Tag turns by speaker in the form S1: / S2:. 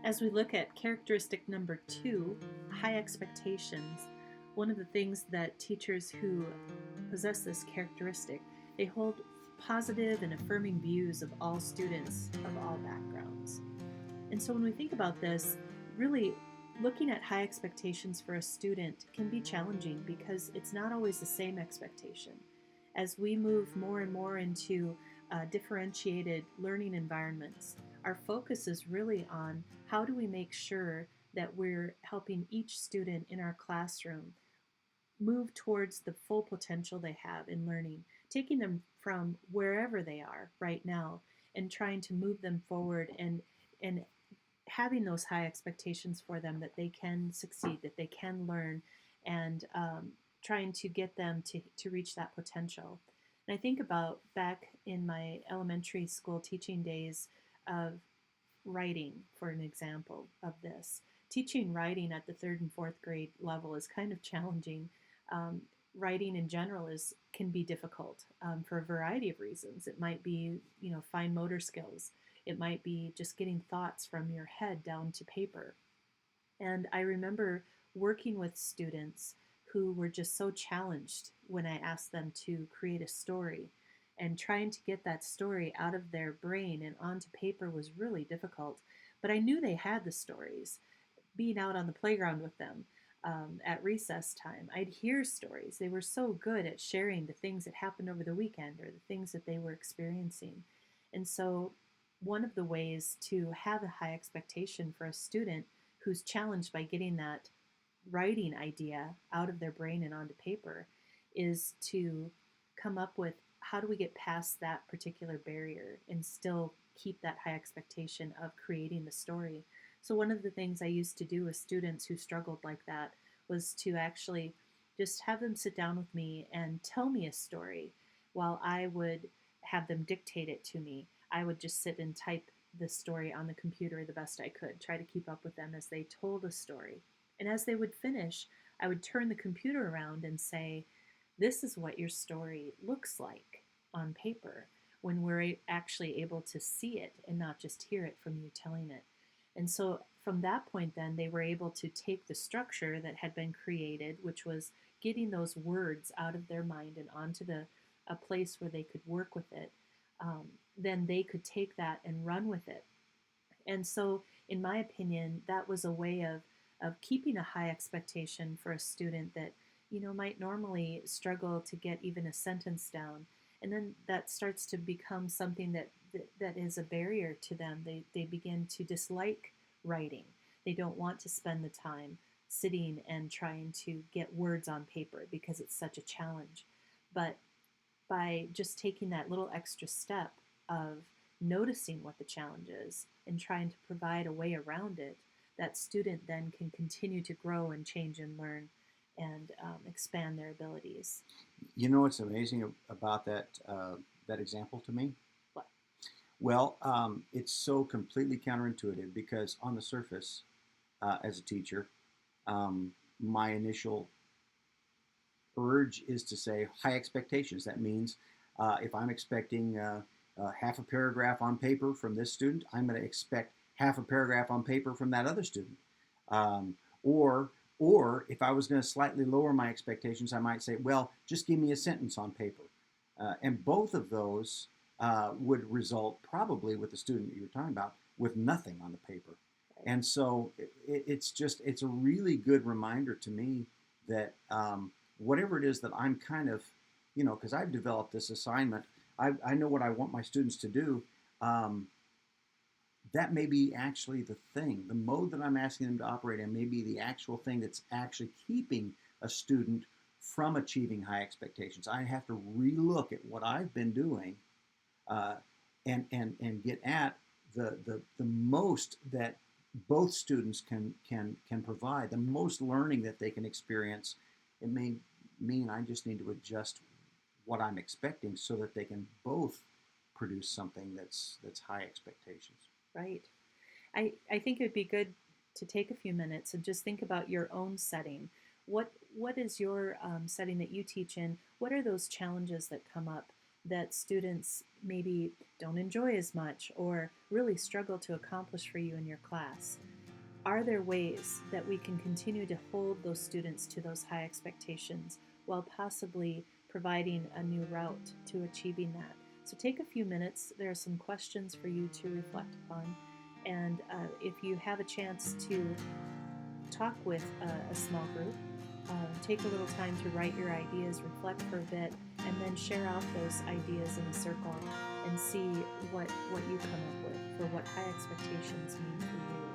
S1: As we look at characteristic number 2, high expectations, one of the things that teachers who possess this characteristic, they hold positive and affirming views of all students of all backgrounds. And so when we think about this, really looking at high expectations for a student can be challenging because it's not always the same expectation. As we move more and more into differentiated learning environments, our focus is really on how do we make sure that we're helping each student in our classroom move towards the full potential they have in learning, taking them from wherever they are right now and trying to move them forward and having those high expectations for them that they can succeed, that they can learn, and trying to get them to reach that potential. And I think about back in my elementary school teaching days of writing, for an example of this. Teaching writing at the third and fourth grade level is kind of challenging. Um, Writing in general is can be difficult for a variety of reasons. It might be fine motor skills. It might be just getting thoughts from your head down to paper. And I remember working with students who were just so challenged when I asked them to create a story. And trying to get that story out of their brain and onto paper was really difficult. But I knew they had the stories. Being out on the playground with them at recess time, I'd hear stories. They were so good at sharing the things that happened over the weekend or the things that they were experiencing. And so, one of the ways to have a high expectation for a student who's challenged by getting that writing idea out of their brain and onto paper is to come up with how do we get past that particular barrier and still keep that high expectation of creating the story. So one of the things I used to do with students who struggled like that was to actually just have them sit down with me and tell me a story while I would have them dictate it to me. I would just sit and type the story on the computer the best I could, try to keep up with them as they told a story. And as they would finish, I would turn the computer around and say, this is what your story looks like on paper when we're actually able to see it and not just hear it from you telling it. And so from that point, then they were able to take the structure that had been created, which was getting those words out of their mind and onto a place where they could work with it. Then they could take that and run with it. And so, in my opinion, that was a way of keeping a high expectation for a student that might normally struggle to get even a sentence down, and then that starts to become something that is a barrier to them. They begin to dislike writing. They don't want to spend the time sitting and trying to get words on paper because it's such a challenge. But by just taking that little extra step of noticing what the challenge is and trying to provide a way around it, that student then can continue to grow and change and learn and expand their abilities.
S2: You know what's amazing about that example to me?
S1: What?
S2: Well, it's so completely counterintuitive because on the surface, as a teacher, my initial urge is to say high expectations. That means if I'm expecting half a paragraph on paper from this student, I'm going to expect half a paragraph on paper from that other student. Um, or or if I was going to slightly lower my expectations, I might say, well, just give me a sentence on paper. And both of those would result probably with the student you were talking about with nothing on the paper. And so it's a really good reminder to me that whatever it is that I'm kind of, because I've developed this assignment, I know what I want my students to do. Um, that may be actually the thing. The mode that I'm asking them to operate in may be the actual thing that's actually keeping a student from achieving high expectations. I have to relook at what I've been doing uh, and get at the most that both students can provide, the most learning that they can experience. It may mean I just need to adjust what I'm expecting so that they can both produce something that's high expectations.
S1: Right. I think it would be good to take a few minutes and just think about your own setting. What is your setting that you teach in? What are those challenges that come up that students maybe don't enjoy as much or really struggle to accomplish for you in your class? Are there ways that we can continue to hold those students to those high expectations while possibly providing a new route to achieving that? So take a few minutes. There are some questions for you to reflect upon. And if you have a chance to talk with a small group, take a little time to write your ideas, reflect for a bit, and then share out those ideas in a circle and see what you come up with for what high expectations mean for you.